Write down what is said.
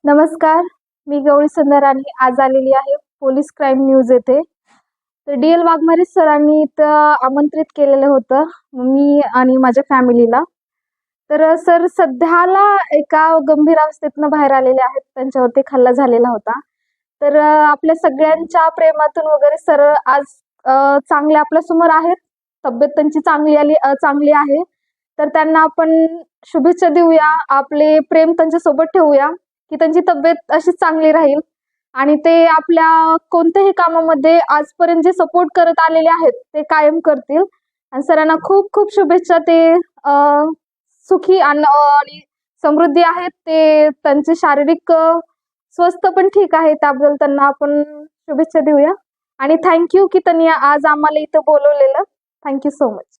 नमस्कार, मी गौरी सुंदरानी आज आलेली आहे पोलीस क्राईम न्यूज येथे. तर DL वाघमारे सरांनी इथं आमंत्रित केलेलं होतं मी आणि माझ्या फॅमिलीला. तर सर सध्याला एका गंभीर अवस्थेतनं बाहेर आलेले आहेत. त्यांच्यावरती हल्ला झालेला होता. तर आपल्या सगळ्यांच्या प्रेमातून वगैरे सर आज चांगले आपल्यासमोर आहेत. तब्येत त्यांची चांगली आहे. तर त्यांना आपण शुभेच्छा देऊया, आपले प्रेम त्यांच्यासोबत ठेवूया, की त्यांची तब्येत अशीच चांगली राहील आणि ते आपल्या कोणत्याही कामामध्ये आजपर्यंत जे सपोर्ट करत आलेले आहेत ते कायम करतील. आणि सरांना खूप खूप शुभेच्छा. ते सुखी आणि समृद्धी आहेत. ते त्यांचे शारीरिक स्वास्थ्य पण ठीक आहे. त्याबद्दल त्यांना आपण शुभेच्छा देऊया आणि थँक्यू की त्यांनी आज आम्हाला इथं बोलवलेलं. Thank you so much.